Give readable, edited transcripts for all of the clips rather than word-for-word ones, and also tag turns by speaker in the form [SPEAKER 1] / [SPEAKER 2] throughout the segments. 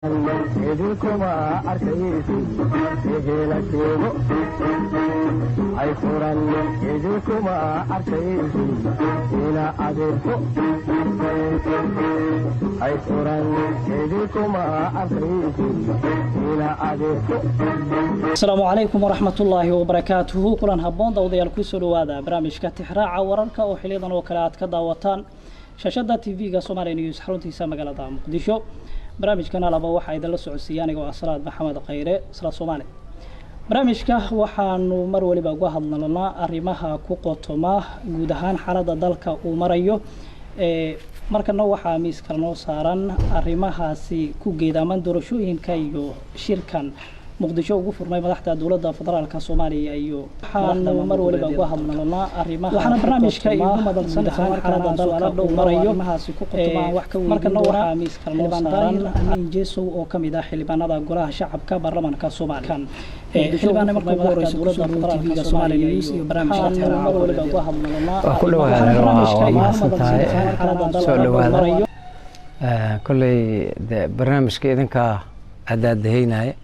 [SPEAKER 1] idinkuma arkaysid ehela joogo hay furan idinkuma arkaysid ina adeerko hay furan idinkuma arkaysid ina adeerko.
[SPEAKER 2] asalaamu calaykum waraxmatullaahi wabarakaatuhu. kulan habboon dawadayaal kusoo dhawaada barnaamijka tixraaca wararka oo xiliyadan oo kale aad ka daawataan shaashada tv-ga Somali News xaruntiisa magaalada Muqdisho. barnaamijkan alaba waxa idin la socodsiiyay aniga oo Salaad Maxamed Khayre isla Soomaali. barnaamijka waxaanu mar waliba uga hadlaynaa arrimaha ku qotoma guud ahaan xaaladda dalka uu marayo markana waxaa miiska noo saaran arrimahaasi ku geedaaman doorashooyinka iyo shirkan Muqdisho ugu furmay madaxda dawladda federaalka Soomaaliya iyo waxaanu mar waliba uga hadlaynaa arrimaha waxaana barnaamijka iyo madalsan xaaladda dalka uu marayo arrimahaasi ku qotoma wax ka weyn markana waxaa miiska noo saaran Amin Jeesow oo kamid ah xildhibaanada golaha shacabka baarlamaanka Soomaaliya. xildhibaanada markuu ugu horeysa dawladda federaalka Soomaaliya iyo barnaamijka tixraaca mar waliba uga hadlaynaa
[SPEAKER 3] ku dhawaada kulay barnaamijka idinka cadaadaynaya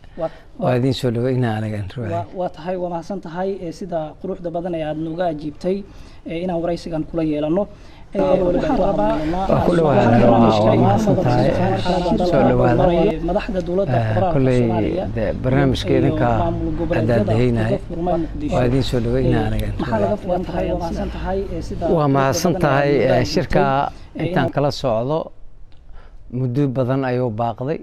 [SPEAKER 3] waa idin soo dhaweynaa aniga
[SPEAKER 2] waa tahay waa mahadsan tahay sida quruxda badan ee aad nooga ajiibtay inaan waraysigan kula yeelano madaxda dawladda
[SPEAKER 3] kulay barnaamijka idinka cadaadaynaya waa idin soo dhaweynaa aniga waa mahadsan tahay shirka intaan kala socdo muddo badan ayuu baaqday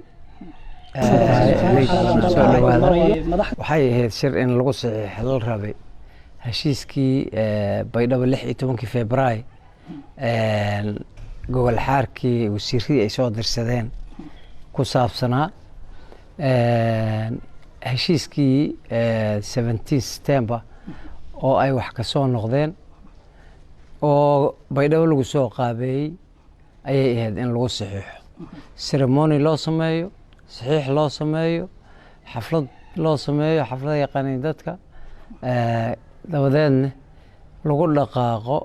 [SPEAKER 3] waxay ahayd shir in lagu saxiixo la rabay heshiiskii baydhabo 16 Febraayo gobol xaarkii wasiiradii ay soo dirsadeen ku saabsanaa heshiiskii 17 September oo ay wax ka soo noqdeen oo baydhabo lagu soo qaabeeyay ayay ahayd in lagu saxiixo ceremony loo sameeyo saxiix loo sameeyo xaflad loo sameeyo xaflada yaqaaniin dadka dabadeedna lagu dhaqaaqo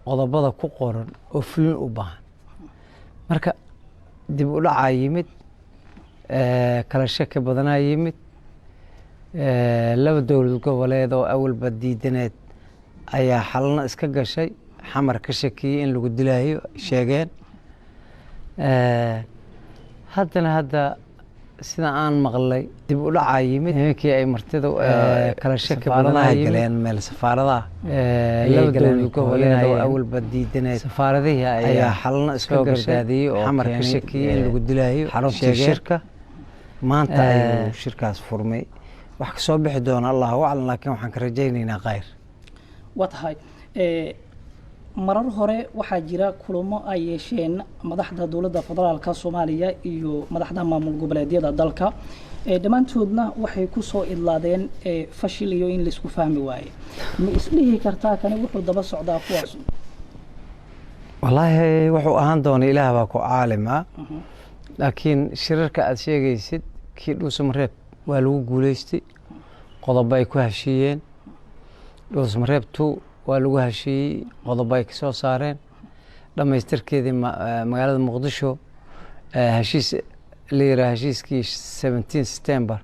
[SPEAKER 3] qodobada ku qoran oo fulin u baahan marka dib u dhaca yimid kala shaki badanaa yimid laba dowlad goboleed oo awalba diidaneed ayaa xalna iska gashay xamar ka shakiyey in lagu dilaayo sheegeen hadda sida aan maqlay dib u dhaca yimid nimankii ay martida kala shaki badanaha galeen meel safaaradaha laba dowlad goboleed oo awalba diidaneed safaaradihii ayaa xalna iska gargaadiyey oo xamar ka shakiyey in lagu dilaayo xarunta shirka maanta ayuu shirkaas furmay wax ka soo bixi doona Allahu aclam laakiin waxaan ka rajaynaynaa khayr
[SPEAKER 2] waa tahay marar hore waxaa jira kulamo ay yeesheen madaxda dawladda federaalka Soomaaliya iyo madaxda maamul goboleedyada dalka dhamaantoodna waxay ku soo idlaadeen fashil iyo in la isku fahmi waaye ma isdhihi kartaa kan wuxuu daba socdaa kuwaas
[SPEAKER 3] wallahi wuxuu ahaan doona Ilaah baa ku caalima laakiin shirarka aad sheegaysid kii dhuusamareeb waa lagu guuleystay qodob ay ku heshiiyeen dhuusamareeb waa lagu heshiiyey qodob ay ka soo saareen dhamaystirkeedii magaalada Muqdisho heshiis la yiraahdo heshiiskii 17 September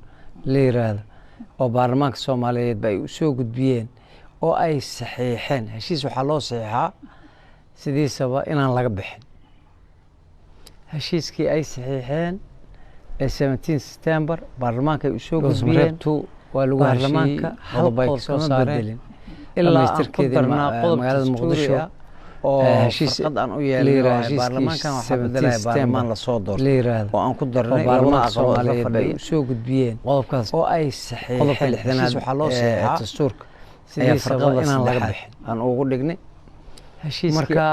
[SPEAKER 3] la yiraahdo oo baarlamaanka Soomaaliyeed ay u soo gudbiyeen oo ay saxiixeen heshiis waxa loo saxiixaa sidiisaba inaan laga bixin heshiiskii ay saxiixeen 17 September baarlamaanka ay u soo gudbiyeen waa lagu heshiiyey qodob ay ka soo saareen dhamaystirkeedii magaalada Muqdisho oo heshiisad aan u yeelay baarlamaankan waxa bedelay baarlamaan la soo doortay oo aan ku darnay baarlamaanka Soomaaliyeed ay soo gudbiyeen qodobkaas oo ay saxiixeen heshiis waxa loo saxiixay dastuurka sidiisaba inaan laga bixin aan ugu dhignay heshiis marka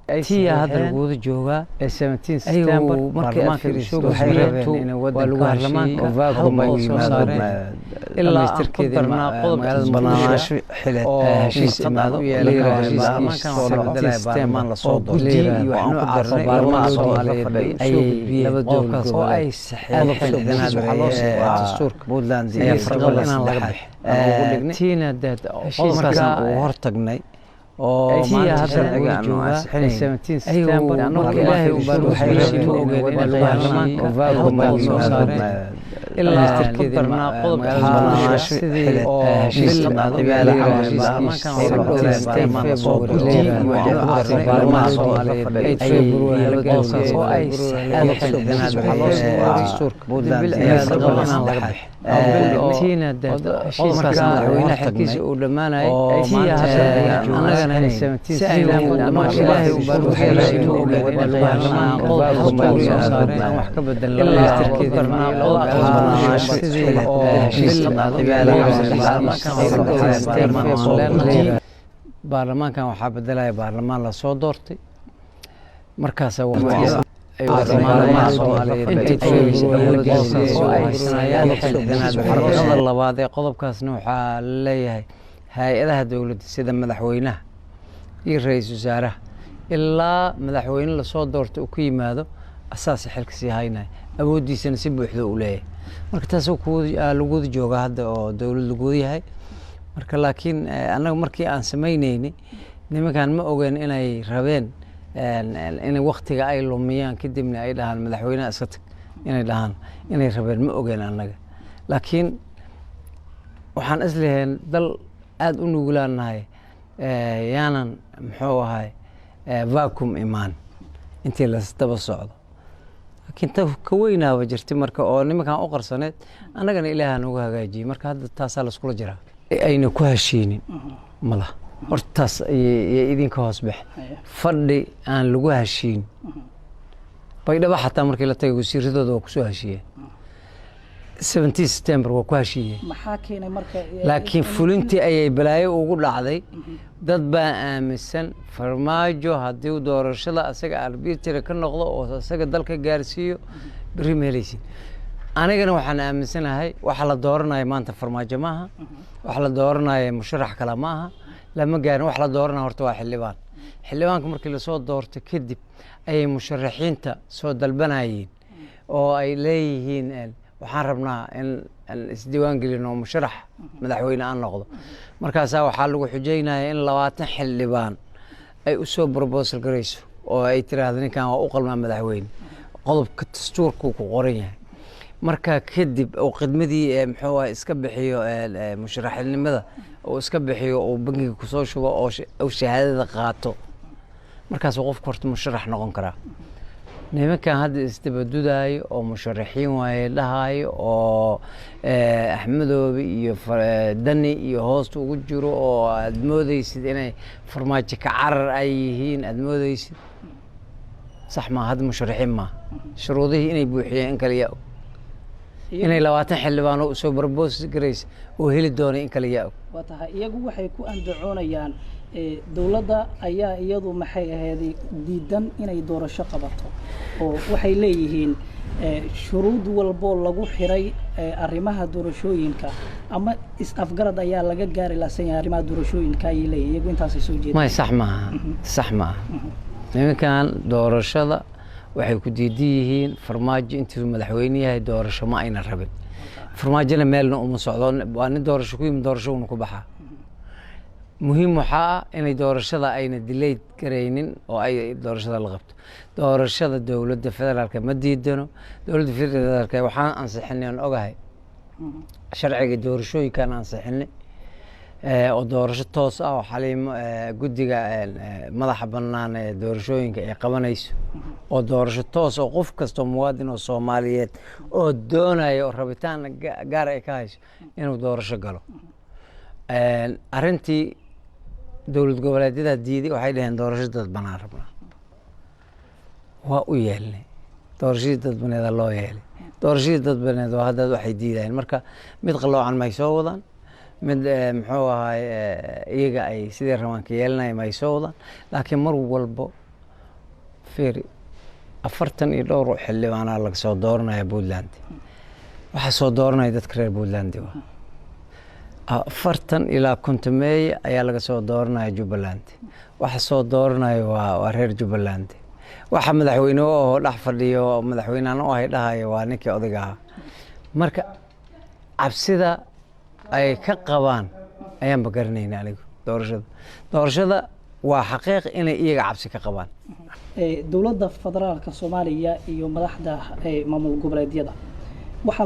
[SPEAKER 3] ay hadda lagu joogaa 17 September baarlamaanka soo gudbiyeen in waddanka baarlamaanka vacuum ay yimaadeen ilaa magaalada Muqdisho xilad heshiis imaado baarlamaankan oo bedelay baarlamaan la soo doortay oo aan ku darnay baarlamaanka Soomaaliyeed ay laba dowlad oo ay saxiixeen waxa loo saxiixay dastuurka Puntland iyo farqada inaan laga bixin aan ugu dhignay tiina dad qodobkaas oo hortagnay oo maanta sharciga aanu ansixinay 17 September marka ilaahay uu baa waxay raashin ogeed in baarlamaanka uu soo saaray ilaa ku darnaa qodobka sidii oo heshiiska baarlamaanka oo baarlamaanka Soomaaliyeed ay February oo ay tiina qodobkaas madaxweynaha xilkiisa uu dhamaanay annagana 17 ilaahay uu baa waxay raashin ogeed in baarlamaanka uu soo saaray aan wax ka bedelan sidii oo baarlamaankan waxaa bedelaya baarlamaan la soo doortay markaas waqtigiisa labaad ee qodobkaasna waxaa leeyahay hay-adaha dowladda sida madaxweynaha iyo ra-iisul wasaaraha ilaa madaxweyne lasoo doortay uu ku yimaado asaasa xilka sii haynaya awooddiisana si buuxda uu leeyahay marka taas laguwada joogaa hadda oo dowlad laguwada yahay marka laakiin annaga markii aan samaynaynay nimankan ma ogeyn inay rabeen inay waktiga ay lumiyaan kadibna ay dhahaan madaxweynaha iska tag inay dhahaan inay rabeen ma ogeyn annaga laakiin waxaan islahayn dal aada u nugulaanahay yaanan muxuu ahay vacuum imaan intii lasdaba socdo laakiin ta ka weynaaba jirtay marka oo nimankan u qarsaneed annagana ilaaha noogu hagaajiyey marka hadda taasaa laiskula jiraa ayna ku heshiinin malaha horta taas ayay idinka hoos bax fadhi aan lagu heshiin baydhaba xataa markii la tagay wasiiradooda waa kusoo heshiiyeen 17 September waa ku heshiiyeen
[SPEAKER 2] maxaa keenay marka
[SPEAKER 3] laakiin fulintii ayay balaayo ugu dhacday dad baa aaminsan farmaajo haddii uu doorashada asaga arbitri ka noqdo oo asaga dalka gaarsiiyo beri ma helaysin anigana waxaan aaminsanahay waxa la dooranayo maanta farmaajo maaha waxa la dooranayo musharax kale maaha lama gaarin wax la dooranayo horta waa xildhibaanka markii lasoo doortay kadib ayay musharaxiinta soo dalbanayeen oo ay leeyihiin waxaan rabnaa in isdiiwaan gelino musharax madaxweyne aan noqdo markaasaa waxaa lagu xujeynaya in 20 xildhibaan ay u soo proposal garayso oo ay tiraahdo ninkan waa u qalmaa madaxweyne qodobka dastuurku ku qoran yahay marka kadib oo khidmadii muxuu iska bixiyo musharaxnimada oo iska bixiyo oo bangiga ku soo shubo oo shahaadada qaato markaas qofku horta musharax noqon karaa nimankan hadda isdabadudaayo oo musharaxiin waaye dhahayo oo axmedoobe iyo dani iyo hoosta ugu jiro oo aad moodaysid inay farmaajo ka carar ay yihiin aad moodaysid sax maa hadda musharaxiin maa shuruudihii inay buuxiyeen in kale yaa og inay 20 xildhibaan oo soo barboos garaysa oo heli doonay in kale yaa og
[SPEAKER 2] waa tahay iyagu waxay ku andacoonayaan dowladda ayaa iyadu maxay ahayd diidan inay doorasho qabato oo waxay leeyihiin shuruud walbo lagu xiray arrimaha doorashooyinka ama is-afgarad ayaa laga gaari lahayn arrimaha doorashooyinka ay leeyihiin iyagu intaas soo jeedaan
[SPEAKER 3] ma sax maaha nimankan doorashada waxay ku diidan yihiin farmaajo intuu madaxweyne yahay doorasho ma ayna rabin farmaajona meelna uma socdo waa nin doorasho ku yimid doorasho uu ku baxaa muhiim waxaa inay doorashada ayna dileyd garaynin oo ay doorashada la qabto doorashada dowladda federaalka ma diidano dowladda federaalka waxaan ansixinay aan ogahay sharciga doorashooyinkan ansixinay oo doorasho toos ah oo xaliimo guddiga madaxa bannaan ee doorashooyinka ay qabanayso oo doorasho toos oo qof kasta muwaadin oo Soomaaliyeed oo doonaya oo rabitaan gaar ay ka hayso inuu doorasho galo arrintii dowlad goboleedyada diiday waxay dhaheen doorasho dad banaan rabnaa waa u yeelnay doorashadii dad baneeda loo yeelay doorashadii dad baneed oo hadda waxay diidayeen marka mid qaloocan may soo wadaan mid muxuu ahay iyaga ay sidii rawaanka yeelanay may soo wadaan laakiin mar walbo fiiri 40 iyo dhowr xildhibaan laga soo dooranaya Puntland waxa soo dooranaya dadka reer Puntland 40 ilaa 50 May ayaa laga soo dooranaya Jubbaland waxa soo dooranaya waa reer Jubbaland waxa madaxweyne oo dhax fadhiyo madaxweynaha oo ay dhahayo waa ninkii odayga marka cabsida ay ka qabaan ayaan bagarnaynaa anigu doorashada waa xaqiiq inay iyaga cabsi ka qabaan.
[SPEAKER 2] dowladda federaalka Soomaaliya iyo madaxda maamul goboleedyada waxa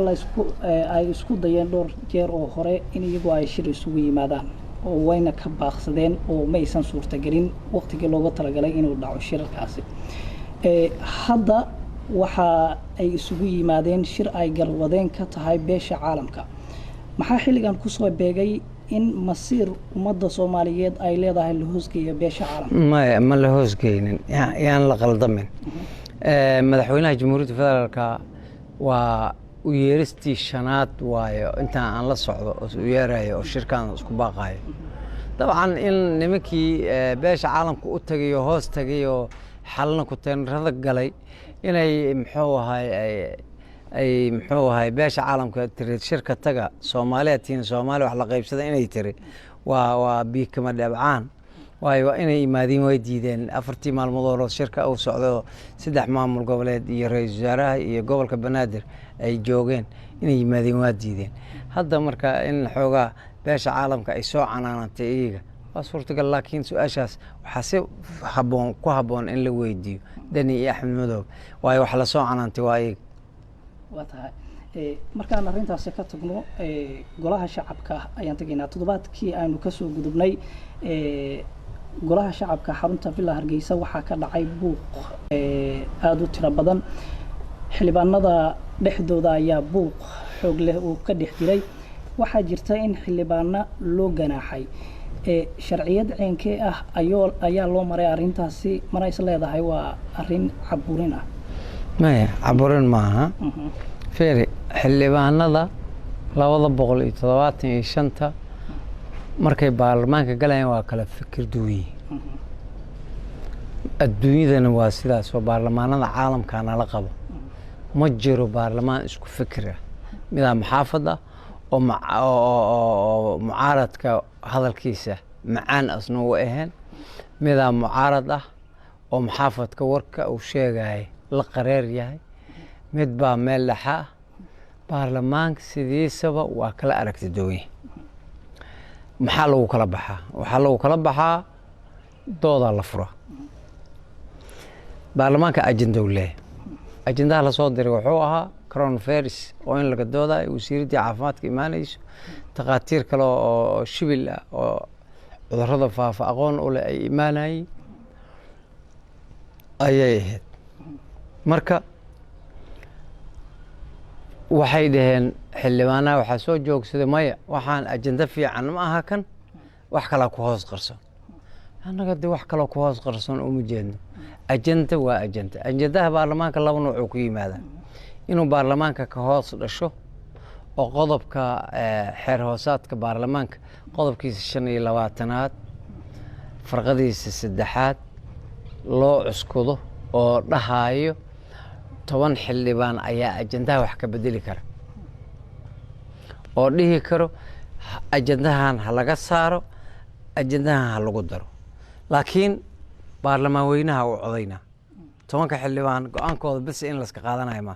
[SPEAKER 2] ay isku dayeen dhowr jeer oo hore in iyagu ay shir isugu yimaadaan oo wayna ka baaqsadeen oo ma aysan suurtagelin waqtigii looga talagalay inuu dhaco shirarkaasi. hadda waxa ay isugu yimaadeen shir ay galwadeen ka tahay beesha caalamka. maxaa xilligan ku soo beegay in masiir ummadda Soomaaliyeed ay leedahay la hoosgeeyo beesha caalamka?
[SPEAKER 3] ma la hoosgeynin, yaan la qaldamin. madaxweynaha jamhuuriyadda federaalka waa u yeeristii shanaad waayo intaan aan la socdo oo u yeerayo oo shirkan isku baaqayo. dabcan in nimankii beesha caalamka u tagay oo hoos tagay oo xalna ku teenrada galay inay muxuu ahay beesha caalamka tiri shirka taga Soomaaliya tiin Soomaaliya wax la qaybsada inay tiri waa biikama dhabcaan waayo inay imaadeen way diideen. afartii maalmood oo shirka uu socdo 3 maamul goboleed iyo ra'iisul wasaaraha iyo gobolka Banaadir ay joogeen inay imaadeen waa diideen. hadda marka in xoogaa beesha caalamka ay soo canaanantay iyaga waa suurtagal, laakiin su'aashaas waxaa si habboon in la weydiiyo Dani iyo Axmed Madow waayo wax la soo canaantay waa iyaga.
[SPEAKER 2] waa tahay markaan arrintaasi ka tagno golaha shacabka ayaan tegaynaa. toddobaadkii aynu ka soo gudubnay golaha shacabka xarunta Villa Hargeysa waxaa ka dhacay buuq aad u tiro badan. xildhibaanada dhexdooda ayaa buuq xoog leh uu ka dhex jiray. waxaa jirta in xildhibaano loo ganaaxay. sharciyad ceenkee ah ayaa loo maray arrintaasi, mana is leedahay waa arrin caburin ah?
[SPEAKER 3] maya caburin maaha. feeri xildhibaanada 275 markay baarlamaanka galayaan waa kala fikir duwan. adduunyadana waa sidaas oo baarlamaanada caalamka nala qabo ma jiro baarlamaan isku fikir ah. midaa maxaafad ah oo mucaaradka hadalkiisa macaan asna u ahayn, midaa mucaarad ah oo maxaafadka warka uu sheegay la qareer yahay, mid baa meel dhexa ah. baarlamaanka sidiisaba waa kala aragti duwan. maxaa lagu kala baxaa? waxaa lagu kala baxaa dooda la furo. baarlamaanka ajenda uu leeyahay. ajendaha la soo diray wuxuu ahaa coronavirus oo in laga doodayo, wasiiradii caafimaadka imaanayso, takhaatiir kale oo shibil ah oo cudurrada faafa aqoon u leh ay imaanayeen ayay ahayd. marka waxay dhaheen xildhibaanaha waxaa soo joogsaday maya waxaan ajenda fiican ma aha kan, wax kale ku hoos qarsan. annaga de wax kale ku hoos qarsan uma jeedno. ajenda waa ajenda. ajendaha baarlamaanka laba nooc uu ku yimaada: inuu baarlamaanka ka hoos dhasho oo qodobka xeer hoosaadka baarlamaanka qodobkiisa 25aad farqadiisa 3aad loo cuskudo oo dhahayo 10 xildhibaan ayaa ajendaha wax ka bedeli kara oo dhihi karo ajendahan ha laga saaro, ajendahan ha lagu daro. laakiin baarlamaan weynaha uu codaynaa 10 xildhibaan go'aankooda bas in la iska qaadanayo ma.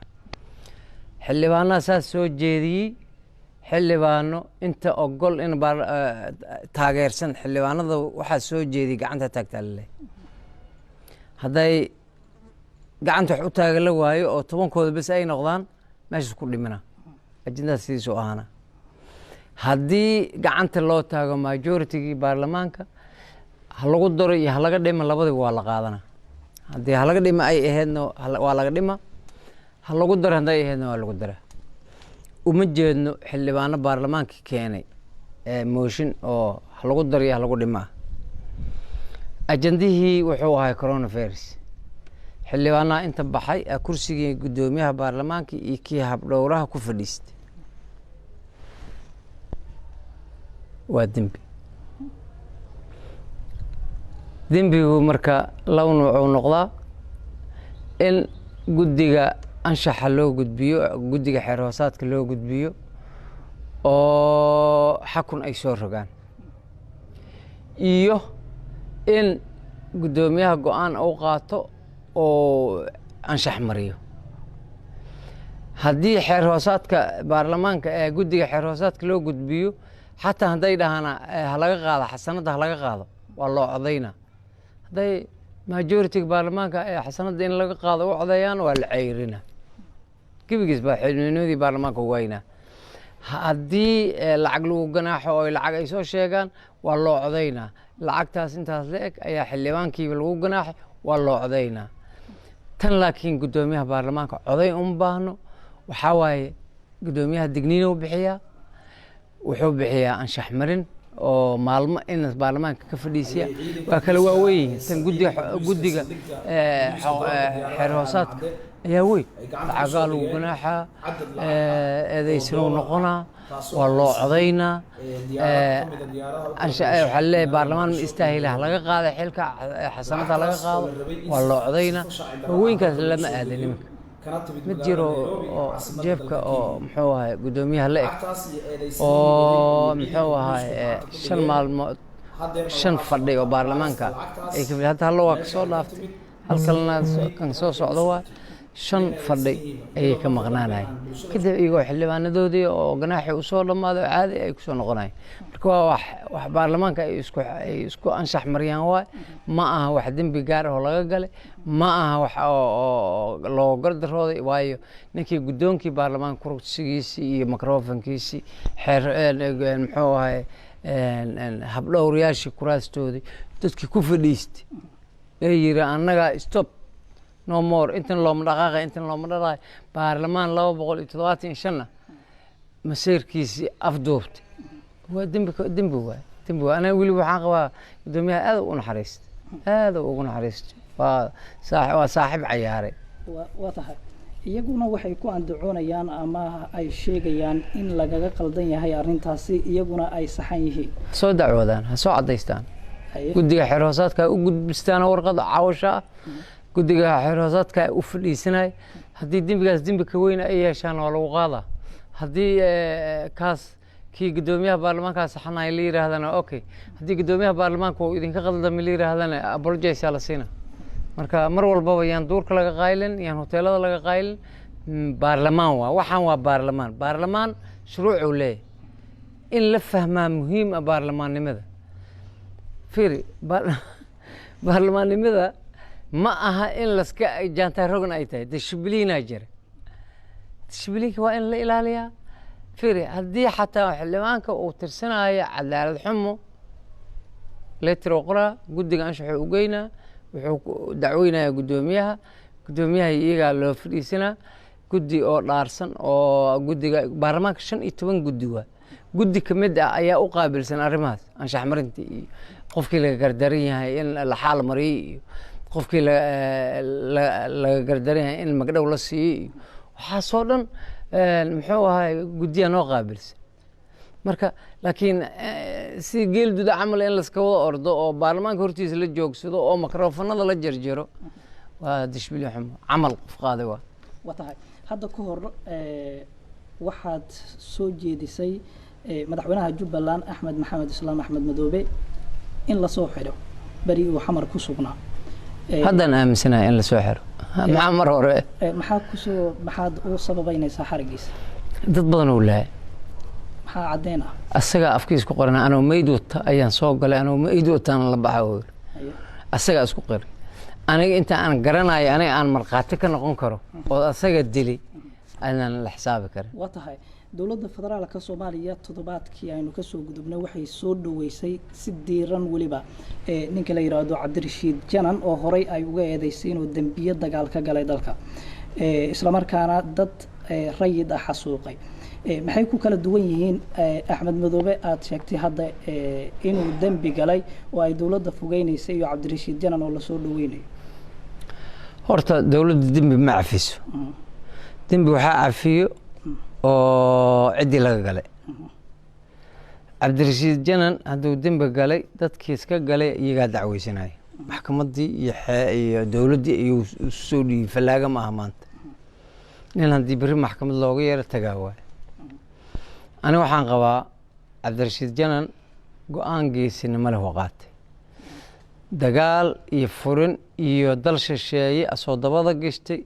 [SPEAKER 3] xildhibaanaha saas soo jeediyey, xildhibaano inta ogol in taageersan xildhibaanada waxaa soo jeediyey gacanta taagtaa laleeyahay. hadday gacanta wax u taagan la waayo oo 10kooda bas ay noqdaan meeshaas ku dhimina ajendaha sidiisu ahaana. haddii gacanta loo taago majoritygii baarlamaanka ha lagu daro iyo ha laga dhima labadiba waa la qaadana. haddii ha laga dhima ay ahaydna waa laga dhima, ha lagu daro hadday ahaydna waa lagu dara. uma jeedno xildhibaano baarlamaanka keenay mooshin oo ha lagu daro iyo ha lagu dhima. ajendihii wuxuu ahay coronavirus. xildhibaanaha inta baxay kursigii guddoomiyaha baarlamaanka iyo kii habdhowraha ku fadhiistay. waa dembi. dembigu marka laba nooc uu noqdaa: in guddiga anshaxa loo gudbiyo, guddiga xeer hoosaadka loo gudbiyo oo xakun ay soo rogaan, iyo in guddoomiyaha go-aan uu qaato oo anshax mariyo. haddii xeer hoosaadka baarlamaanka ee guddiga xeer hoosaadka loo gudbiyo, xataa hadday dhahaan ha laga qaado xasanadda ha laga qaado, waa loo codaynaa. hadday majority-ga baarlamaanka ee xasanada in laga qaado u codeeyaan waa la ceyrina gebigiis baa xildhibaanadii baarlamaanka waynaa haddii lacag lagu ganaaxo oo lacag ay soo sheegaan waa loo codeynaa lacagtaas intaas la eg ayaa xildhibaankiiba lagu ganaaxay waa loo codeynaa tan laakiin guddoomiyaha baarlamaanka coday uma baahno waxaa waaye guddoomiyaha digniina u bixiyaa wuxuu bixiyaa anshax marin oo maalmo in baarlamaanka ka fadhiisiya waa kala waaweyn tan guddiga xeer hoosaadka ayaa weyn lacagaa lagu ganaaxaa eedaysanuu noqonaa waa loo codaynaa waxaa leeyahay baarlamaan ma istaahilaha laga qaada xilka xasanada laga qaado waa loo codaynaa waaweynkaas lama aada nimanka mid jiro oo jeebka oo muxuu ahay guddoomiyaha la eg oo muxuu ahay 5 maalmood 5 fadhi oo baarlamaanka ay ka hadda hallo waa ka soo dhaaftay halkalna kan soo socdo waa 5 fadhi ayay ka maqnaanayeen kadib iyagoo xildhibaanadoodii oo ganaaxi u soo dhamaado caadi ay ku soo noqonayeen marka waa wax baarlamaanka ay isku anshax mariyaan waa ma aha wax dembi gaar ah oo laga galay ma aha wax oo loo gardarooday waayo ninkii guddoonkii baarlamaanka kursigiisii iyo microfonkiisii xeer muxuu ahay habdhowrayaashii kuraastoodii dadkii ku fadhiistay ee yiri annaga stop no more intan looma dhaqaaqay intan looma dhaqaaqay baarlamaan 275 masiirkiisii afduubtay waa dembi waay ana weli waxaan qabaa guddoomiyaha aad u naxariistay waa saaxiib cayaaray
[SPEAKER 2] waa tahay iyaguna waxay ku andacoonayaan ama ay sheegayaan in lagaga qaldan yahay arrintaasi iyaguna ay saxan yihiin
[SPEAKER 3] soo dacwadaan ha soo cadaystaan guddiga xeer hoosaadka u gudbistaan warqad caawasho ah guddiga xeer hoosaadka u fadhiisanay haddii dembigaas dembi ka weyn ay yeeshaan waa lagu qaadaa haddii kaas kii guddoomiyaha baarlamaanka saxanay la yiraahdana okay haddii guddoomiyaha baarlamaanka uu idinka qaldamay la yiraahdana apologize la siina marka mar walbaba yaan duurka laga qaylin yaan hoteelada laga qaylin baarlamaan waxaan waa baarlamaan shuruuc uu leeyahay in la fahmaa muhiim ah baarlamaannimada fiiri baarlamaannimada ma aha in laska jaantaa rogan ay tahay dishibliinaa jira dishibliinka waa in la ilaaliyaa fiiri haddii xataa xildhibaanka uu tirsanayo cadaalad xumo leetiro qoraa guddiga anshaxuu u geynaa wuxuu dacweynayaa guddoomiyaha iyagaa loo fadhiisanaa guddi oo dhaarsan oo guddiga baarlamaanka 15 guddi waa guddi ka mid ah ayaa u qaabilsan arrimahaas anshax marinta iyo qofkii laga gardaran yahay in la xaal mariyay iyo qofkii laga gardaran yahay in magdhow la siiyey iyo waxaasoo dhan muxuu ahay guddiya noo qaabilsan marka laakiin si geelduda camal in laska wada ordo oo baarlamaanka hortiisa la joogsado oo mikrofonada la jarjaro waa dishbili xumo camal qof qaaday
[SPEAKER 2] waa tahay hadda ka hor waxaad soo jeedisay madaxweynaha Jubbaland Axmed Maxamed Islaam Axmed Madoobe in la soo xiro bari uu xamar ku sugnaa
[SPEAKER 3] haddaan aaminsanahay in la soo xiro maxaa mar hore
[SPEAKER 2] maxaad u sababaynaysaa xarigiisa
[SPEAKER 3] dad badan oo laa
[SPEAKER 2] maxaa cadeena
[SPEAKER 3] asaga afkiis ku qorana anoo meyd wata ayaan soo galay anoo meyd wataan la baxay asaga isku qir aniga inta aan garanayo aniga aan marqaati ka noqon karo oo asaga dili aanan la xisaabi karin
[SPEAKER 2] waa tahay dowladda federaalka Soomaaliya toddobaadkii aynu ka soo gudubnay waxay soo dhaweysay si diiran waliba ninka la yiraahdo Cabdirashiid Janan oo horay ay uga eedeysay inuu dambiyo dagaal ka galay dalka isla markaana dad rayid ah xasuuqay maxay ku kala duwan yihiin Axmed Madoobe aad sheegtay hadda inuu dambi galay oo ay dowladda fogeynaysa iyo Cabdirashiid Janan oo la soo dhaweynayo
[SPEAKER 3] horta dowladda dambi ma cafiso dambi waxa cafiyo oo cidii laga galay Cabdirashiid Janan hadduu dambi galay dadkii iska galay iyaga dacweysanay maxkamadii iyo dowladdii iyo soo dhigay falaaga ma aha maanta nin haddii bari maxkamad looga yeero tagaa waay أنا waxaan qabaa Cabdirashiid Janan go'aan geesinimo leh qaatay dagaal iyo furin iyo dal shisheeye asoo dabada gashtay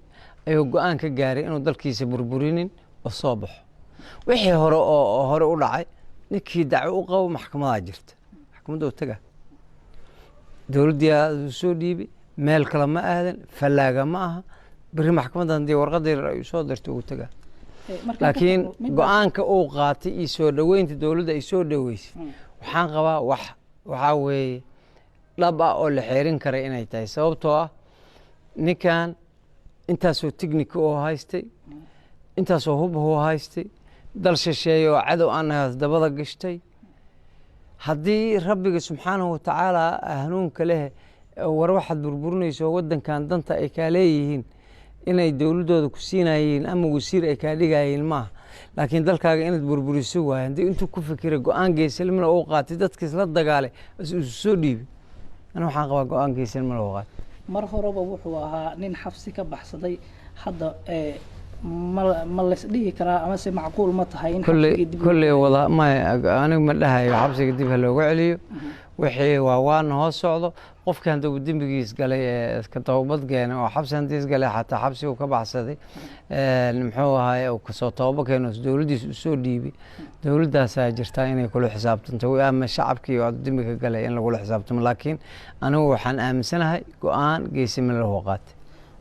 [SPEAKER 3] ayuu go'aan ka gaaray inuu dalkiisa burburinin oo soo baxo wixii hore u dhacay ninkii dacwo u qabo maxkamada jirta maxkamadda u taga dowladdii soo dhiibay meel kale ma aadan fallaaga ma aha beri maxkamadda haddii warqadii ay soo dirto ugu tagaa laakiin go-aanka uu qaatay iyo soo dhoweynta dowladda ay soo dhoweysay waxaan qabaa waxaa weeye dhab ah oo la xeerin karay inay tahay sababtoo ah ninkan intaasoo tignika oo haystay intaasoo hub oo haystay dal shisheeye oo cadow aan nahay dabada gashtay haddii rabbiga subxaanahu watacaala hanuunka leh war waxaad burburinayso waddankan danta ay kaa leeyihiin inay dowladdooda ku siinayeen ama wasiir ay kaa dhigayeen maaha laakiin dalkaaga inaad burburiso waaye haddii intuu ku fikiray go-aan geesalmana uu qaatay dadkiis la dagaalay isu soo dhiibay ana waxaan qabaa go-aan geesalmana uu qaatay
[SPEAKER 2] mar horeba wuxuu ahaa nin xabsi ka baxsaday hadda ma lays dhihi karaa amase macquul ma tahay in
[SPEAKER 3] kolley wada anigu ma dhahayo xabsiga dib ha looga celiyo wixii waana hoos socdo qofkii hadduu dembigiis galay ee ka toobad keenay oo xabsi hantiis galay xataa xabsi uu ka baxsaday muxuu ahaay uu kasoo tooba keeno dowladdiis u soo dhiibay dowladdaasaa jirtaa inay kula xisaabtanto ama shacabkii oo dembiga galay in lagula xisaabtamo laakiin anigu waxaan aaminsanahay go-aan geesimo lahu qaatay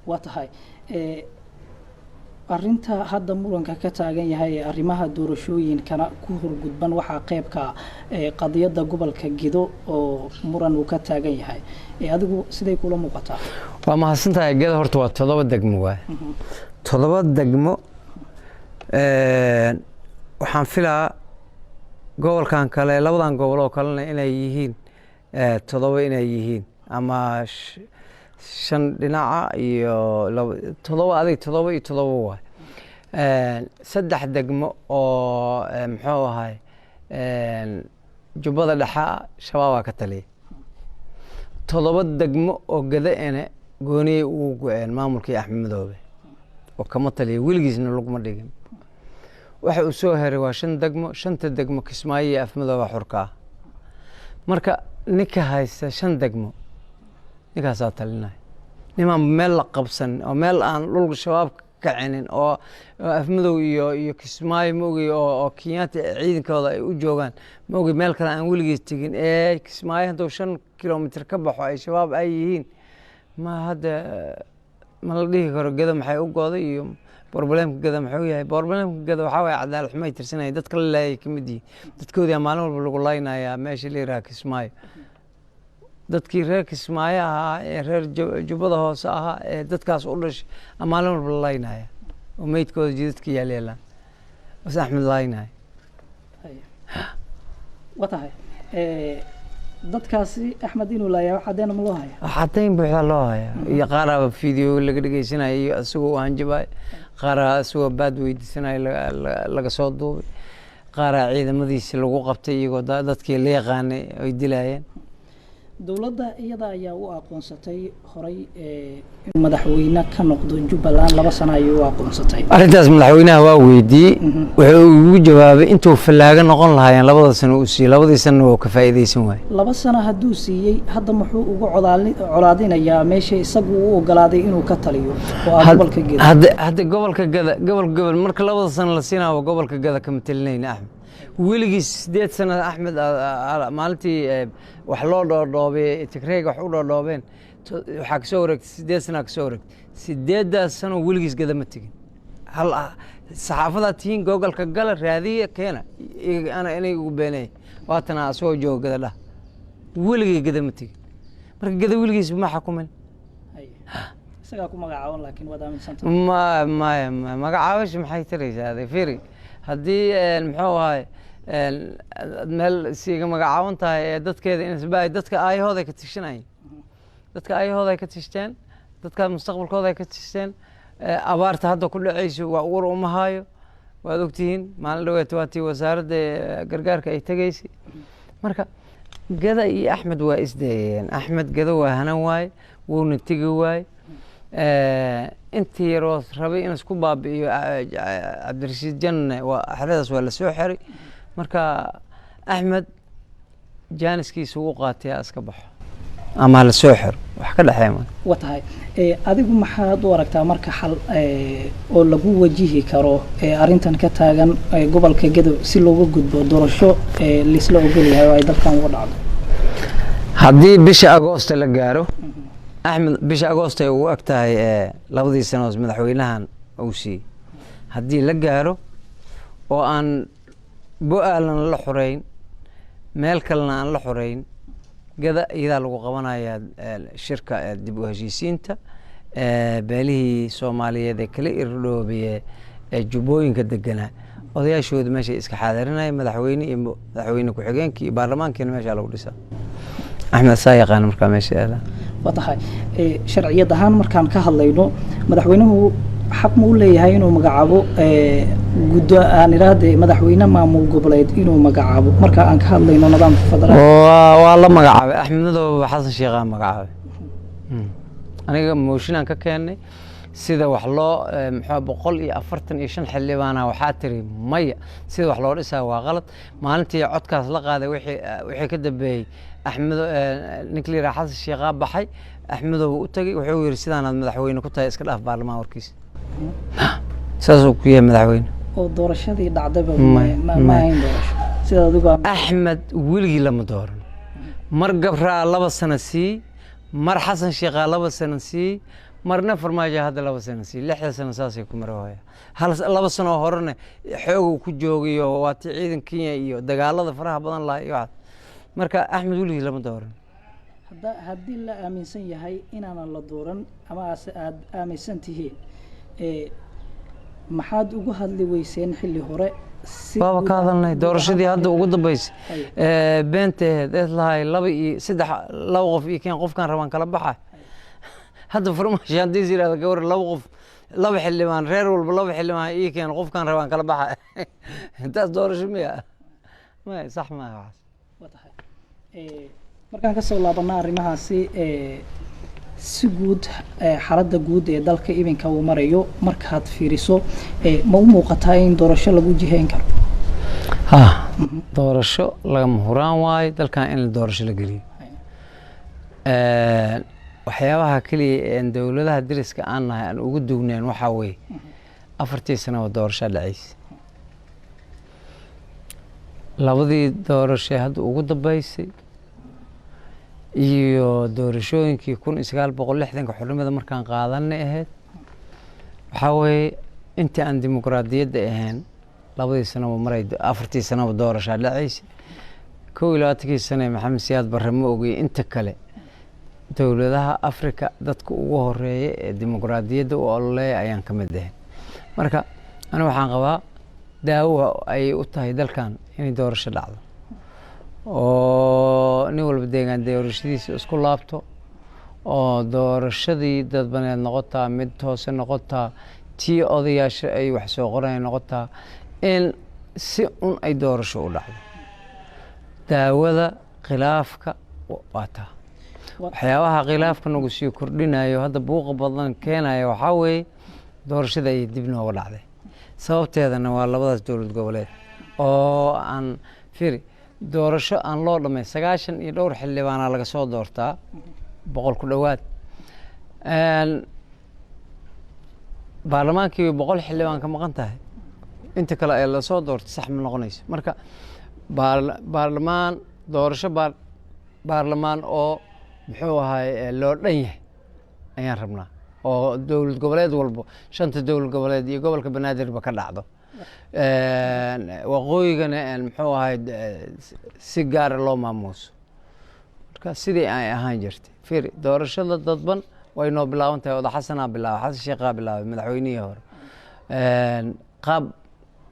[SPEAKER 2] waa tahay arrinta hadda muranka ka taagan yahay ee arrimaha doorashooyinkana ku horgudban waxaa qeybka qadiyadda gobolka Gedo oo muran uu ka taagan yahay adigu siday kula muuqataa
[SPEAKER 3] waa mahadsantahay Gedo horta waa 7 degmo waay 7 degmo waxaan filaa gobolkan kale labadan gobol oo kalena inay yihiin 7 inay yihiin ama 5 dhinaca iyo 7 adig 7 iyo 7 waay 3 degmo oo muxuu ahay jubbada dhexe shabaab ka taliya 7 degmo oo gadaana gooniye uu go'een maamulkii Axmed Madoobe oo kama taliya wiligiisna laguma dhigin waxa uu soo heray waa 5 degmo 5 degmo Kismaayo iyo Axmed Madoobe xurka marka ninka haysta 5 degmo ninkaas talinay niman meel la qabsan oo meel aan dhulka shabaab ka cinin oo afmadow iyo Kismaayo moogi oo Kenyatta ciidankooda ay u joogan moogi meel kale aan wiligiis tigin Kismaayo hadoo 5 kilomitir ka baxo ay shabaab ay yihiin ma hada ma la dhihi karo Gedo maxay u gooday iyo problemka Gedo maxuu yahay problemka Gedo waxa way cadaalad xumay tirsanay dadka la leeyahay kamidii dadkoodii maalin walba lagu laynaya meesha leeyahay Kismaayo dadkii reer Kismaayo ahaa ee reer jubbada hoose ahaa ee dadkaas u dhashay maalin walba la laynaya oo meydkooda jidadka yaalaan bas Axmed laynaya
[SPEAKER 2] watahay dadkaasi Axmed inuu laayaa xadeena ma loo haya
[SPEAKER 3] xadeyn buuxa loo haya iyo qaaraba video laga dhageysanayo asagoo aan jabay qaara asagoo baad weydiisanayo laga soo duubay qaara ciidamadiisa lagu qabtay iyagoo dadkii la yaqaanay ay dilayeen
[SPEAKER 2] dowladda iyada ayaa u aqoonsatay horay madaxweyne ka noqdo Jubbaland 2 sano ayuu u aqoonsatay
[SPEAKER 3] arintaas madaxweynaha waa weydiiyay wuxuu ugu jawaabay intuu falaaga noqon lahaayeen 2 sano uu siiyay 2 sano oo ka faa'iideysan waay
[SPEAKER 2] 2 sano haduu siiyay hadda muxuu ugu colaadinayaa meesha isagu uu ogolaaday inuu ka taliyo oo gobolka Gedo
[SPEAKER 3] hadda gobolka Gedo marka 2 sano la siinayo gobolka Gedo ka matalinayna Axmed wiligiis 8 sano Axmed maalintii wax loo dhoobay Tigreeg wax u dhoobeen waxa ka soo wareegtay 8 sano ka soo wareegtay 8 sano wiligiis Gedo ma tagin hal saxaafada tiin gobolka gal raadiye keena ana inay ugu beenay waatana soo joogada Gedo wiligiis Gedo ma tagin marka Gedo wiligiis ma xukumin
[SPEAKER 2] isaga ku magacaaban laakiin wada aaminsantaa
[SPEAKER 3] ma magacaabash maxay tiraysaa fiiri haddii muxuu ahay meel siiga magacaaban tahay ee dadkeeda in isbaay dadka ayahooda ka tishanayeen dadka ayahooda ka tishteen dadka mustaqbalkooda ka tishteen abaarta hadda ku dhacayso waa uur uma hayo waad ogtihiin maalin dhaweed waatii wasaaradda gargaarka ay tagaysay marka Gedo iyo Axmed waa isdeeyeen Axmed Gedo waa hanan waay wuuna tigi waay intii yaroo rabay in isku baabi'iyo Cabdirashiid Janne waa xeradaas waa la soo xiray marka Axmed jaaniskiisa uu qaatay aska baxo ama la soo xiro wax ka dhaxeeyay
[SPEAKER 2] watahay adigu maxaad u aragtaa marka xal oo lagu wajihi karo arintan ka taagan gobolka Gedo si looga gudbo doorasho lisla ogol yahay oo ay dalkan uga dhacdo
[SPEAKER 3] haddii bisha agoosta la gaaro axmed bisha agoosta ay ugu eg tahay labadii sano oo madaxweynahan uu siiyey haddii la gaaro oo aan bo-aalan la xoreyn meel kalena aan la xoreyn gada iyadaa lagu qabanayaa shirka dib u heshiisiinta beelihii soomaaliyeed ee kala irdhoobiye ee jubbooyinka deganaa odayaashooda meeshay iska xaadirinaya madaxweyne iyo madaxweyne ku-xigeenkii iyo baarlamaankiina meeshaa lagu dhisaa axmed saa yaqaana markaa meesha aada
[SPEAKER 2] waa tahay sharciyad ahaan markaan ka hadlayno madaxweynuhu xaq ma u leeyahay inuu magacaabo guddo aan iraahde madaxweyne maamul goboleed inuu magacaabo marka aan ka hadlayno nidaamka federaalka
[SPEAKER 3] waa la magacaabay axmed madoobe xasan sheekhaa magacaabay aniga mooshinaan ka keennay sida wax loo muxuu 145 xildhibaana waxaa tiri maya sida wax loo dhisaa waa qalad maalintii codkaas la qaaday wixii ka dambeeyay axmed ninkii yiraahdo xasan sheekhaa baxay axmedow u tagay wuxuu yiri sidaan aad madaxweyne ku tahay iska dhaaf baarlamaan warkiisa saasuu ku yahay madaxweyne
[SPEAKER 2] oo doorashadii dhacdaba ma ahayn doorasho sida adigu
[SPEAKER 3] axmed weligii lama dooran mar gabraa 2 sano sii mar xasan sheekhaa 2 sano sii marna farmaajo hadda 2 sano sii 6 sano saasay ku marwaya hal 2 sano horena xoog ku joogiyo waa tii ciidan Kenya iyo dagaalada faraha badan la iyo marka axmed weligii lama dooran
[SPEAKER 2] haddii la aaminsan yahay inaan la dooran ama aad aaminsan tihiin maxaad ugu hadli weyseen xilli hore
[SPEAKER 3] baba ka hadalnay doorashadii hadda ugu dambeysay beenteed lahay 2 iyo 3 2 qof iyo qofkan rabaan kala baxa hadda farmaajo haddii yiraahdo gawar 2 qof 2 xildhibaan reer walba 2 xildhibaan iyo qofkan rabaan kala baxa intaas doorasho miya ma sax ma aha
[SPEAKER 2] markaan ka soo laabana arrimahaasi si guud xaaladda guud ee dalka iminka uu marayo markaad fiiriso ma u muuqataa in doorasho lagu jihayn karo
[SPEAKER 3] doorasho lagama huraan waayo dalkan in doorasho la geliyo waxyaabaha kaliya ee dowladaha dariska aan nahay aan ugu dugneen waxaa weeye 4 sano doorasho dhacaysa labadii doorasho hadda ugu dambeysay iyo doorashooyinkii 1960 xornimada markaan qaadanay ahayd waxaa weeye intii aan dimuqraadiyadda ahayn labadii sano maray 4 sano doorasho dhacaysa 21 sano maxamed siyaad barre ma ogay inta kale dowladaha Afrika dadka ugu horeeyay ee dimuqraadiyadda u ololay ayaan ka mid ahay marka ana waxaan qabaa daawo ay u tahay dalkan inay doorasho dhacdo oo nin walba deegaan doorashadiisa isku laabto oo doorashadii dadbaneed noqotaa mid hoose noqotaa tii odayaasha ay wax soo qorayaan noqotaa in si ay doorasho u dhacdo daawada khilaafka waata waxyaabaha khilaafka nagu sii kordhinayo hadda buuqa badan keenayo waxaa weeye doorashada ay dib nooga dhacday sababteedana waa labadaas dowlad goboleed oo aan firi doorasho aan loo dhamay 90 iyo dhowr xildhibaana laga soo doortaa 100 ku dhawaad baarlamaankii 100 xildhibaan ka maqan tahay inta kale ay la soo doortay sax ma noqonayso marka baarlamaan doorasho baarlamaan oo muxuu ahay loo dhan yahay ayaan rabnaa oo dowlad goboleed walba 5 dowlad goboleed iyo gobolka banaadir ba ka dhacdo waqooyigana muxuu ahay si gaar loo maamuuso marka sidii ay ahaan jirtay fiiri doorashada dadban way noo bilaabantahay wada xasanaa bilaabay xasan sheekhaa bilaabay madaxweynihii hore qaab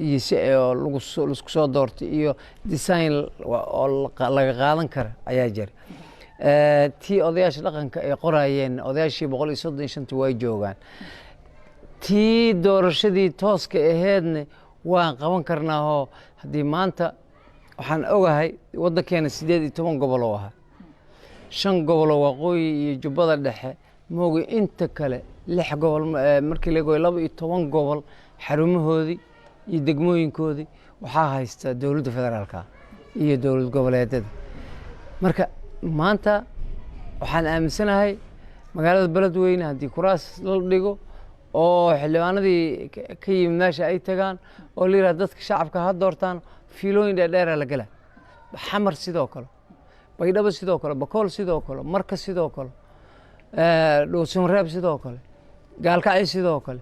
[SPEAKER 3] iyo si lagu soo doortay iyo design oo laga qaadan kara ayaa jira tii odayaasha dhaqanka ay qorayeen odayaashii 135 way joogaan tii doorashadii tooska ahaydna waan qaban karnaa oo haddii maanta waxaan ogahay waddankeena 18 gobol oo ahaa 5 gobol oo waqooyi iyo jubbada dhexe moogi inta kale 6 gobol markii la gooyo 12 gobol xarumahoodii iyo degmooyinkoodii waxaa haysta dowladda federaalka iyo dowlad goboleedyada marka maanta waxaan aaminsanahay magaalada beledweyne haddii kuraas la dhigo oo xildhibaanadii ka yimid meesha ay tagaan oo la yiraahdo dadka shacabka ha doortaan fiilooyin dheer la gala xamar sidoo kale baydhabo sidoo kale bakool sidoo kale marka sidoo kale dhuusamareeb sidoo kale gaalkacyo sidoo kale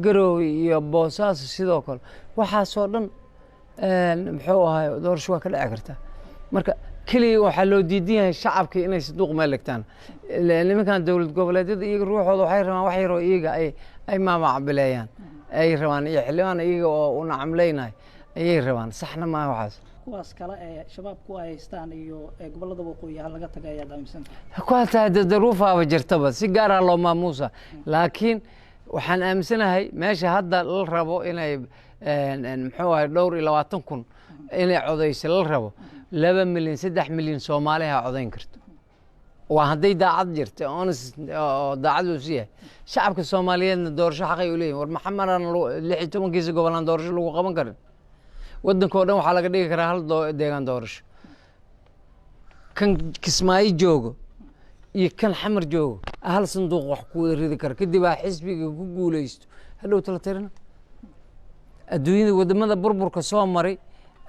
[SPEAKER 3] garoowe iyo boosaaso sidoo kale waxaasoo dhan muxuu ahay doorasho waa ka dhici kartaa marka keliya waxaa loo diidan yahay shacabkii inay sanduuq meel dhigtaan nimankan dowlad goboleedyada iyaga ruuxooda waxay rabaan wax yaroo iyaga ay maamacbileeyaan ay rabaan iyo xildhibaan iyaga oo u nacamleynayo ayay rabaan saxna maaha waxaas
[SPEAKER 2] kuwaas kale ee shabaabku ay haystaan iyo gobolada waqooyi laga tagay ayaad aaminsan
[SPEAKER 3] kuwaas daruufaaba jirtaba si gaar ah loo maamuusa laakiin waxaan aaminsanahay meesha hadda la rabo inay muxuu ahay dhowr iyo 20 kun inay codayso la rabo 2 milyan 3 milyan Soomaaliha codayn karto waa hadday daacad jirto honest oo daacad u siiyay shacabka Soomaaliyeedna doorasho xaq ay u leeyihiin war maxamaran 16 kiisa gobolaan doorasho lagu qaban karin waddanka dhan waxaa laga dhigi karaa hal deegaan doorasho kan Kismaayo joogo iyo kan xamar joogo hal sanduuq wax ku ridi kara kadib xisbiga ku guuleysto hadhow tala tirina adduunyada wadamada burburka soo maray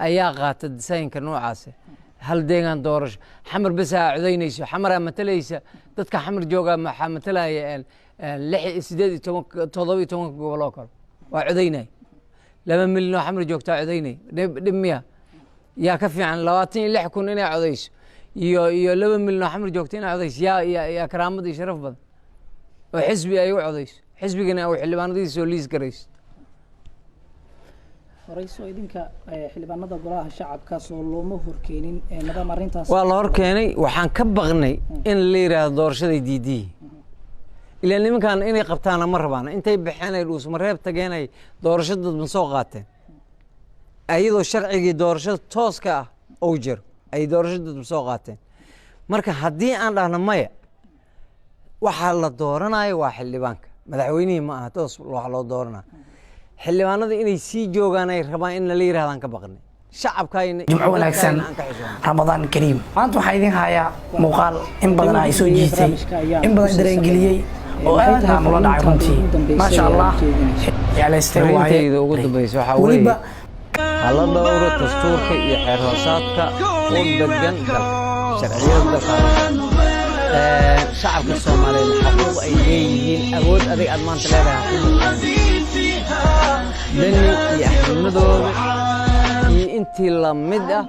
[SPEAKER 3] ayaa qaata desaynka noocaas hal deegaan doorasho xamar bas codaynayso xamar matalaysa dadka xamar jooga ma matalaya 17 gobol oo kale waa codaynay 2 milyan oo xamar joogta codaynay dhimiya yaa ka fiican 26 kun inay codayso iyo 2 milyan oo xamar joogta inay codayso yaa karaamad iyo sharaf badan oo xisbi ay u codayso xisbigana oo xildhibaanadiisa soo liis garayso
[SPEAKER 2] horeyso idinka xildhibaanada golaha shacabka soo looma horkeenin nidaam arintaas
[SPEAKER 3] waa la horkeenay waxaan ka baqnay in la yiraahdo doorashada diidii ilaa nimankan inay qabtaan ma rabaan intay bixinay dhuusmareeb tageenay doorashada dad soo qaateen ayadoo sharcigii doorashada tooska ah oo jiro ay doorashada dad soo qaateen marka haddii aan dhahno maya waxa la dooranayo waa xildhibaanka madaxweynaha ma aha toos wax loo dooranayo xildhibaanada inay sii joogaan ay rabaan in la yiraahdaan ka baqnay shacabkayna
[SPEAKER 4] jumco wanaagsan ramadaan kariim maanta waxaa idin hayaa muuqaal in badan ay soo jiitay in badan dareen geliyey oo aad aan ula dhacay runtii maasha allah yaalaystay
[SPEAKER 3] waayeyda ugu dambaysa waxaa weeye hala dhowro dastuurka iyo xeer hoosaadka u degan sharciyada shacabka Soomaaliyeed xuquuq ay leeyihiin awood adag aad maanta leedahay dani iyo axmadooda iyo intii la mid ah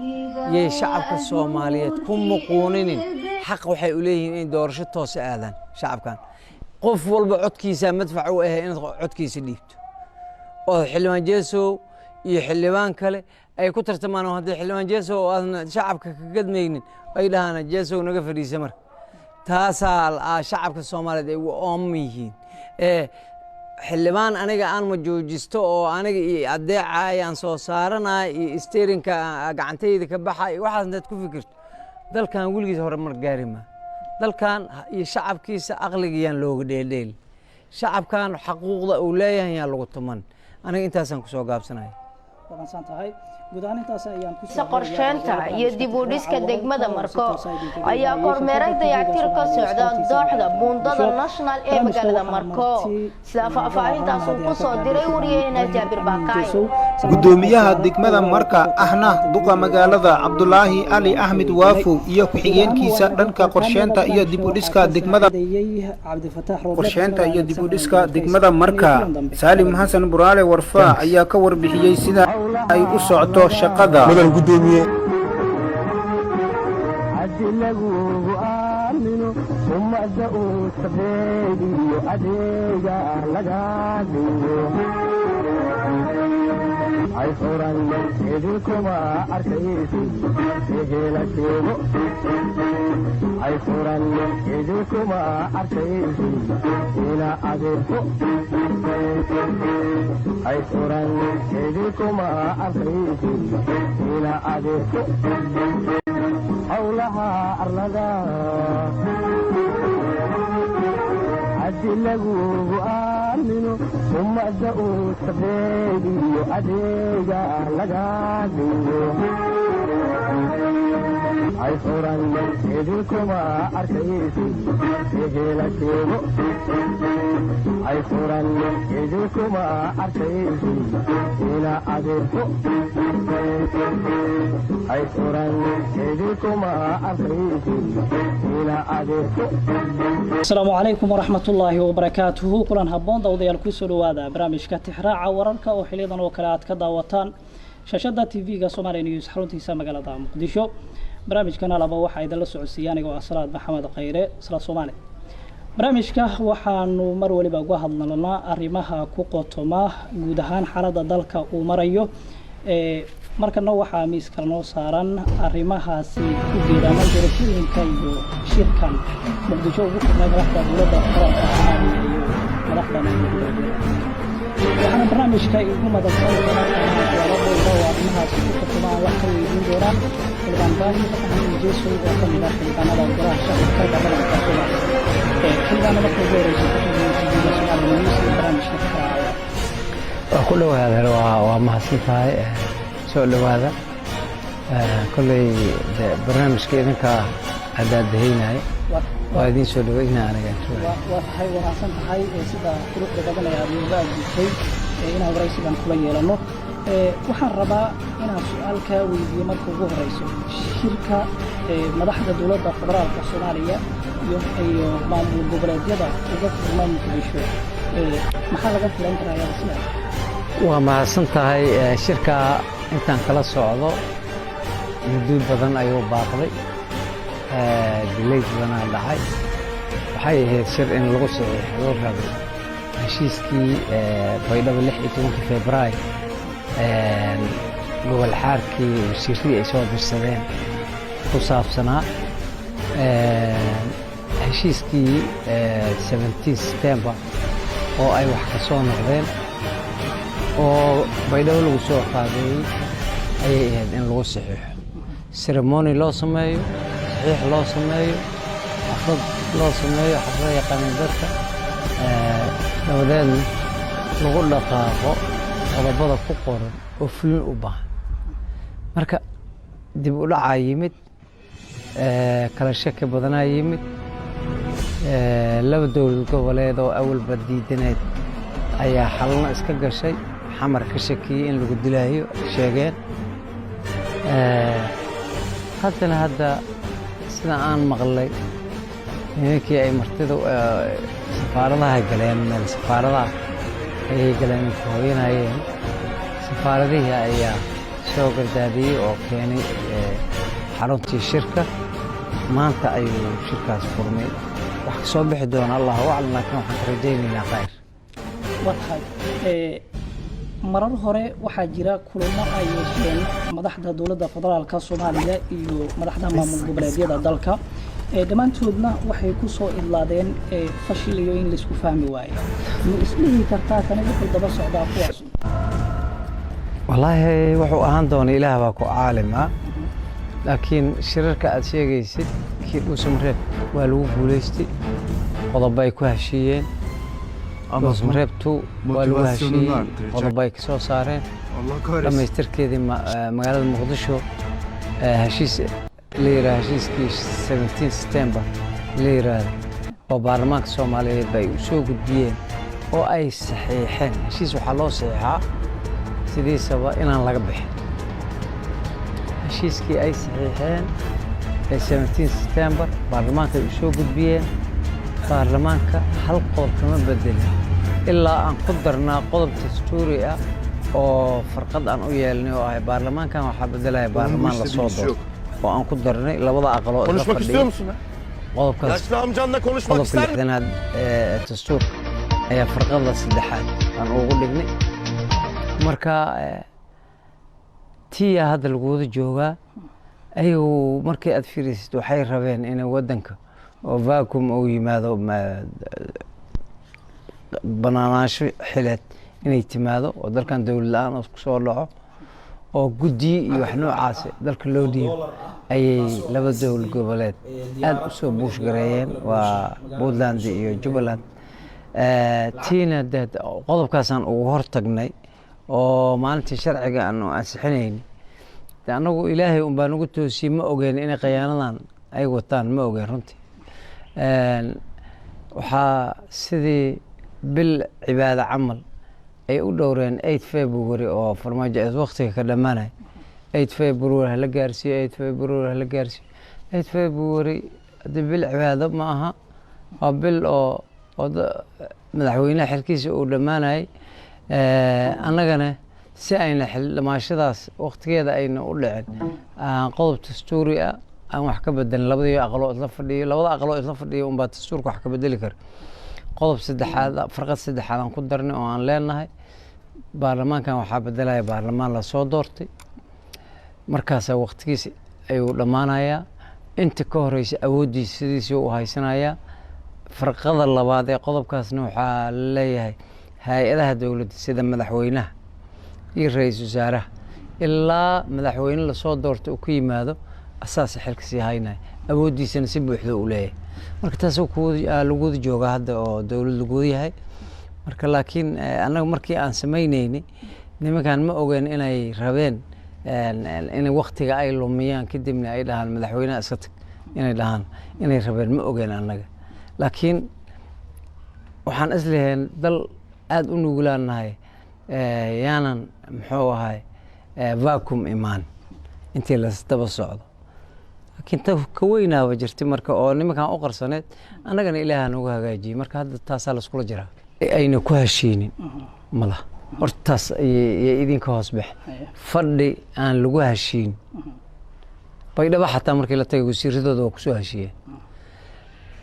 [SPEAKER 3] yay shacabka Soomaaliyeed ku muquuninin xaq waxay u leeyihiin in doorasho toos aadaan shacabkan qof walba codkiisa madfac u ah in codkiisa dhiibto oo xildhibaan jeesow iyo xildhibaan kale ay ku tartamaan oo haddii xildhibaan jeesow aan shacabka ka gadmaynin ay dhahaan jeesow naga fadhiisa marka taasaa shacabka Soomaaliyeed ay u oomiyihiin xildhibaan aniga aan ma joojisto oo aniga iyo adeecay aan soo saaranay iyo steerinka gacantayda ka baxay waxaas dad ku fikirto dalkan wiligiis hore mar gaari ma dalkan iyo shacabkiisa aqligiyaan looga dheeldheel shacabkan xuquuqda uu leeyahay yaa lagu tuman aniga intaasaan ku soo gaabsanahay
[SPEAKER 5] qorsheynta iyo dib u dhiska degmada Marko ayaa kormeeray dayactir ka socda dooxda buundada national ee magaalada Marko sida faahfaahintaas uu ku soo diray wariyayna Jaabir Baaqay
[SPEAKER 6] gudoomiyaha degmada Marka ahna duqa magaalada Cabdulaahi Ali Ahmed Waafow iyo ku-xigeenkiisa dhanka qorsheynta iyo dib u dhiska degmada Marka Salim Hassan Buraale Warfa ayaa ka warbixiyay sida ay u socdo shaqada
[SPEAKER 1] madan gudoomiye adilagu aamino umada uu sabeeyo adeega laga diyo ay furan idinkuma arkaysi ehela sheego ay furan idinkuma arkaysi ila adeerko ay furan idinkuma arkaysi ila adeerko hawlaha arlada adilagu aamino umada uu sabeeyo adeega laga diyo ay furan idinkuma arkaysi ehela sheego ay furan idinkuma arkaysi ila adeerko ay furan idinkuma arkaysid ila adeegto.
[SPEAKER 2] Asalaamu calaykum waraxmatullaahi wabarakaatuhu. Kulan habboon dawadayaal ku soo dhawaada barnaamijka tixraaca wararka oo xiliyadan oo kale aad ka daawataan shashada TV-ga Somali News xaruntiisa magaalada Muqdisho. barnaamijkana laba waxa ay dala socodsiiyaan aniga Asraad Maxamed Khayre isla Soomaali. barnaamijka waxaanu mar waliba uga hadlaynaa arrimaha ku qotoma guud ahaan xaaladda dalka uu marayo markana waxaa miiska noo saaran arrimahaasi ku geedama doorashooyinka iyo shirkan Muqdisho ugu xidhnaa madaxda dowladda federaalka Soomaaliya iyo madaxda maamulka waxaana barnaamijka ugu madalsan arrimahaasi ku qotoma wax ka weydiin doonaan xildhibaan baahi xasan jeeso oo ka mid ah xildhibaanada golaha shacabka baarlamaanka Soomaaliya xildhibaanada marka ugu horeysa ku xidhiidha Soomaali News iyo barnaamijka tixraaca
[SPEAKER 3] waa ku dhawaada waa mahadsantahay soo dhawaada kolley barnaamijka idinka adaadahaynaya waa idin soo dhaweynaa aniga
[SPEAKER 2] waa tahay wanaagsan tahay sida quruxda badan ee aad uga adeegtay inaan waraysigan kula yeelano waxaan rabaa inaan su'aal ka weydiiyo marka ugu horeyso shirka madaxda dowladda federaalka Soomaaliya iyo maamul goboleedyada uga furman Muqdisho maxaa laga filan karaa sida
[SPEAKER 3] waa mahadsan tahay shirka intaan kala socdo muddo badan ayuu baaqday dilay badan dhacay waxay ahayd shir in lagu saxiixo rabay heshiiskii baydhabo 16 Febraayo gobol xaarkii wasiiradii ay soo dirsadeen ku saabsanaa heshiiskii 17 September oo ay wax ka soo noqdeen oo baydhabo lagu soo qaaday ayay ahayd in lagu saxiixo ceremony loo sameeyo saxiix loo sameeyo xaflad loo sameeyo xaflad yaqaan dadka dabadeedna lagu dhaqaaqo qodobada ku qoran oo fulin u baahan marka dib u dhaca yimid kala shaki badanaa yimid laba dowlad goboleed oo awalba diidaneed ayaa xalna iska gashay xamar ka shakiyey in lagu dilaayo sheegeen hadda sida aan maqlay nimankii ay martida safaaradaha galeen meel safaaradaha ayay galeen ku hooyanayeen safaaradihii ayaa soo gardaadiyey oo keenay xaruntii shirka maanta ayuu shirkaas furmay wax ka soo bixi doona allahu aclam laakiin waxaan ka rajaynaynaa khayr
[SPEAKER 2] waxay marar hore waxaa jira kulamo ay yeesheen madaxda dowladda federaalka Soomaaliya iyo madaxda maamul goboleedyada dalka dhammaantoodna waxay ku soo idlaadeen fashil iyo in la isku fahmi waayo ma islihi kartaa tan wuxuu daba socdaa kuwaas
[SPEAKER 3] wallaahi wuxuu ahaan doonaa ilaah baa ku caalima laakiin shirarka aad sheegaysid kii dhuusamareeb waa lagu guuleystay qodobo ay ku heshiiyeen dhuusamareebtu waa lagu heshiiyey qodobo ay ka soo saareen dhammaystirkeedii magaalada Muqdisho heshiis la yiraahdo heshiiskii 17 September la yiraahdo oo baarlamaanka Soomaaliyeed bay u soo gudbiyeen oo ay saxiixeen heshiis waxaa loo saxiixaa sidiisaba inaan laga bixin heshiiskii ay saxiixeen 17 September baarlamaanka ay u soo gudbiyeen baarlamaanka hal qodob kama bedelin ilaa aan ku darnaa qodob dastuuri ah oo farqad aan u yeelnay oo ah baarlamaankan waxa bedelaya baarlamaan la soo doorto oo aan ku darnay labada aqal oo
[SPEAKER 7] konuşmak istiyor musun?
[SPEAKER 3] qodobkaas
[SPEAKER 7] Yaşlı amcanla konuşmak ister misin?
[SPEAKER 3] qodobka dastuurka ayaa farqada saddexaad aan ugu dhignay marka tiya hadda lagu wada joogaa ayagu markii aad fiirisid waxay rabeen in wadanka oo vacuum uu yimaado banaanaansho xileed inay timaado oo dalkan dowlad la'aan ku soo dhaco oo guddiyo iyo wax noocaas dalka loo dhiibo ayay laba dowlad goboleed aad u soo buush gareeyeen waa Puntland iyo Jubbaland tiina dad qodobkaasaan ugu hortagnay oo maalintii sharciga aanu ansixinayn anagu ilaahay un baan ugu toosiyey ma ogeyn inay khiyaanadan ay wataan ma ogeyn runtii waxaa sidii bil cibaado camal ay u dhowreen 8 February oo farmaajo waqtiga ka dhamaanay 8 February hala gaarsiiyo 8 February hala gaarsiiyo 8 February hadii bil cibaado ma aha waa bil oo madaxweynaha xilkiisa uu dhamaanay annagana si ayna xil dhamaashadaas waqtigeeda ayna u dhicin qodob dastuuri ah aan wax ka bedelin labada aqaloo isla fadhiyo unbaa dastuurka wax ka bedeli kara qodob saddexaad farqad saddexaad aan ku darnay oo aan leenahay baarlamaankan waxaa bedelaya baarlamaan la soo doortay markaasaa waqtigiisa ayuu dhammaanayaa inta ka horeysa awooddiisa sidiisii u haysanayaa farqada labaad ee qodobkaasna waxaa leeyahay hay-adaha dowladda sida madaxweynaha iyo ra-iisul wasaaraha ilaa madaxweyne lasoo doortay uu ku yimaado asaasa xilka sii haynaya awooddiisana si buuxda uu leeyahay marka taas laguwada joogaa hadda oo dowlad laguwada yahay marka laakiin annaga markii aan samaynaynay nimankan ma ogeen inay rabeen inay waktiga ay lumiyaan kadibna ay dhahaan madaxweynaha iska tag inay dhahaan inay rabeen ma ogeen annaga laakiin waxaan islahayn dal aada u nugulaanahay yaanan muxuu ahay vacuum imaan intii lasdaba socdo laakiin ta ka weynaaba jirtay marka oo nimankan u qarsaneed annagana ilaaha noogu hagaajiyey marka hadda taasaa laskula jiraa ayna ku heshiinin mala horta taas ayay idinka hoos bax fadhi aan lagu heshiin baydhaba xataa markii la tagay wasiiradooda waa kusoo heshiiyeen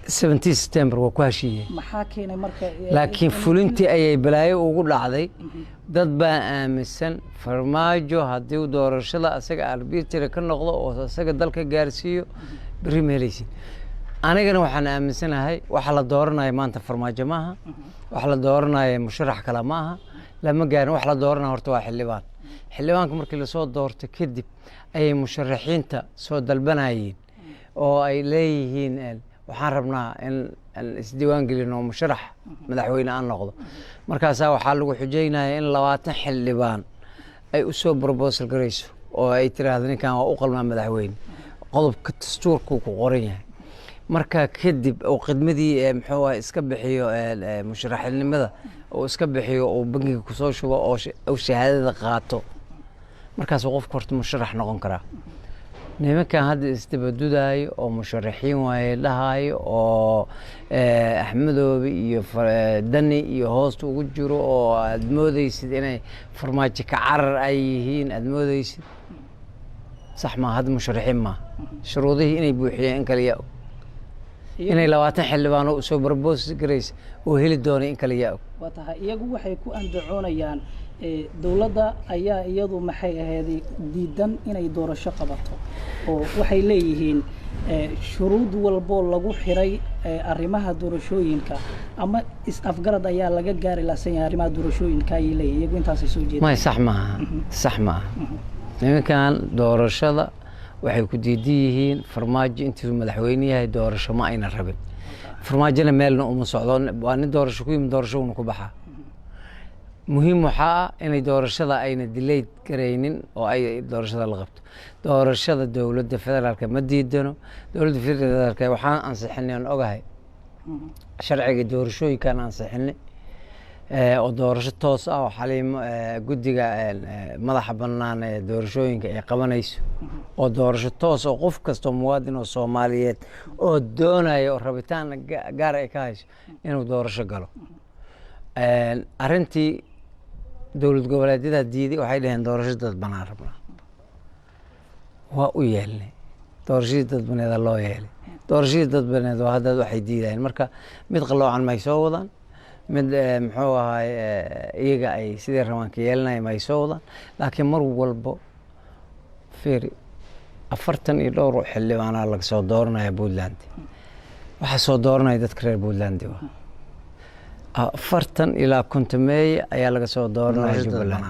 [SPEAKER 3] 17 September waa ku heshiiyeen
[SPEAKER 2] maxaa keenay marka
[SPEAKER 3] laakiin fulintii ayay balaayo ugu dhacday dad baa aaminsan farmaajo haddii doorashada asaga arbitri ka noqdo oo asaga dalka gaarsiiyo bari meelaysin anigana waxaan aaminsanahay waxa la dooranayo maanta farmaajo maaha waxa la dooranayo musharax kale maaha lama gaarin wax la dooranayo horta waa xildhibaanka markii la soo doortay kadib ayay musharaxiinta soo dalbanayeen oo ay leeyihiin waxaan rabnaa in isdiiwaan gelino musharax madaxweyne aan noqdo markaasaa waxaa lagu xujeynaya in 20 xildhibaan ay u soo proposal garayso oo ay tiraahdo ninkan waa u qalmaa madaxweyne qodobka dastuurka ku qoran yahay marka kadib oo khidmadii muxuu iska bixiyo musharaxnimada oo iska bixiyo oo bangiga ku soo shubo oo shahaadada qaato markaas qofku horta musharax noqon karaa nimankan hadda isdabadudaayo oo musharaxiin waaye dhahayo oo axmedoobe iyo dani iyo hoosta ugu jiro oo aad moodaysid inay farmaajo ka carar ay yihiin aad moodaysid sax ma hadda musharaxiin ma shuruudihii inay buuxiyeen in kale yaa inay 20 xildhibaan oo soo propose garaysa oo heli doonay in kale yaa
[SPEAKER 2] waa tahay iyagu waxay ku andacoonayaan dowladda ayaa iyadu maxay ahayd diidan inay doorasho qabato oo waxay leeyihiin shuruud walbo lagu xiray arrimaha doorashooyinka ama is-afgarad ayaa laga gaari lahayn arrimaha doorashooyinka ay leeyihiin iyagu intaas soo jeedaan
[SPEAKER 3] ma sax ma nimankan doorashada waxay ku diidan yihiin farmaajo intii madaxweyne yahay doorasho ma ayna rabin farmaajona meelna uma socdo waa nin doorasho ku yimid doorasho uu ku baxaa muhiim waxaa inay doorashada ayna delayed garaynin oo ay doorashada la qabto doorashada dowladda federaalka ma diidano dowladda federaalka waxaan ansixinay aan ogahay sharciga doorashooyinkan ansixinay oo doorasho toos ah oo xaliimo guddiga madaxa bannaan ee doorashooyinka ay qabanayso oo doorasho toos oo qof kasta muwaadin oo Soomaaliyeed oo doonaya oo rabitaan gaar ay ka hayso inuu doorasho galo arrintii dowlad goboleedyada diiday waxay dhaheen doorasho dadbanaan rabnaa waa u yeelnay doorashadii dadbaneeda loo yeelay doorashadii dadbaneed waa hadda waxay diidayeen marka mid qaloocan may soo wadaan mid muxuu ahaay iyaga ay sidii rabaanka yeelanayeen may soo wadaan laakiin mar walbo fiiri 40 iyo dhowr xildhibaanaa laga soo dooranaya Puntland waxa soo dooranaya dadka reer Puntland waa 40 ilaa 50 May ayaa laga soo dooranaya Jubbaland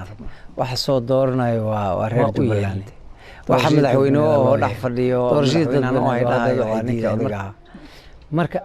[SPEAKER 3] waxa soo dooranaya waa reer Jubbaland waxa madaxweyne oo dhax fadhiyo doorashada dadban ay dhahayo waa ninka marka